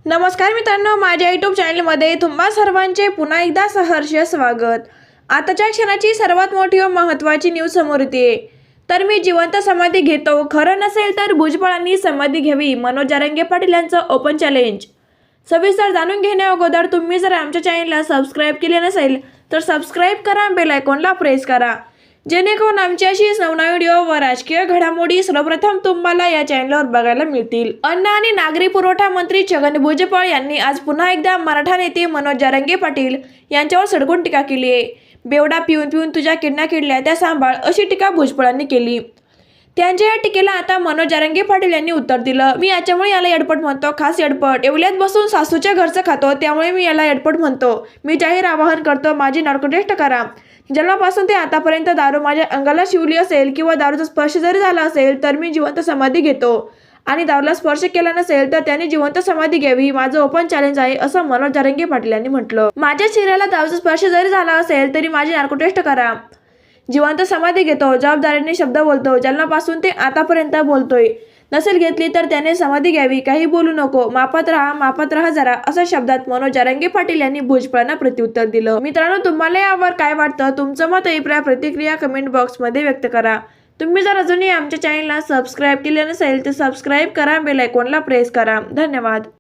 नमस्कार मित्रांनो, माझ्या यूट्यूब चॅनलमध्ये तुम्हा सर्वांचे पुन्हा एकदा सहर्ष स्वागत। आताच्या क्षणाची सर्वात मोठी व महत्त्वाची न्यूज समोर येते। तर मी जिवंत समाधी घेतो, खरं नसेल तर भुजबळांनी समाधी घ्यावी, मनोज जरांगे पाटील यांचं ओपन चॅलेंज। सविस्तर जाणून घेण्या अगोदर तुम्ही जर आमच्या चॅनलला सबस्क्राइब केले नसेल तर सबस्क्राइब करा, बेल आयकॉनला प्रेस करा, जेणेकरून आमची अशीच नवनवीन व्हिडिओ व राजकीय घडामोडी सर्वप्रथम तुम्हाला या चॅनलवर बघायला मिळतील। अन्न आणि नागरी पुरवठा मंत्री छगन भुजबळ यांनी आज पुन्हा एकदा मराठा नेते मनोज जरांगे पाटील यांच्यावर सडकून टीका केली आहे। बेवडा पिऊन पिऊन तुझ्या किडण्या किडल्या त्या सांभाळ, अशी टीका भुजबळांनी केली। त्यांच्या या टीकेला आता मनोज जरांगे पाटील यांनी उत्तर दिलं। मी याच्यामुळे याला येडपट म्हणतो, खास येडपट। एवढ्यात बसून सासूच्या घरचं खातो, त्यामुळे मी याला येडपट म्हणतो। मी जाहीर आवाहन करतो, माझी नार्को टेस्ट करा। जन्मापासून ते आतापर्यंत दारू माझ्या अंगाला शिवली असेल किंवा दारूचा स्पर्श जरी झाला असेल तर मी जिवंत समाधी घेतो, आणि दारूला स्पर्श केला नसेल तर त्यांनी जिवंत समाधी घ्यावी, माझं ओपन चॅलेंज आहे, असं मनोज जरांगे पाटील यांनी म्हटलं। माझ्या शरीराला दारूचा स्पर्श जरी झाला असेल तरी माझी नार्को टेस्ट करा, जिवंत समाधी घेतो, जबाबदारीने शब्द बोलतो, जन्मापासून ते आतापर्यंत बोलतोय। नसेल घेतली तर त्याने समाधी घ्यावी, काही बोलू नको, मापात राहा जरा, अशा शब्दात मनोज जरांगे पाटील यांनी भुजबळांना प्रत्युत्तर दिलं। मित्रांनो, तुम्हाला यावर काय वाटतं? तुमचं मत अभिप्राय प्रतिक्रिया कमेंट बॉक्समध्ये व्यक्त करा। तुम्ही जर अजूनही आमच्या चॅनलला सबस्क्राइब केले नसेल तर सबस्क्राइब करा, बेल आयकॉनला प्रेस करा। धन्यवाद।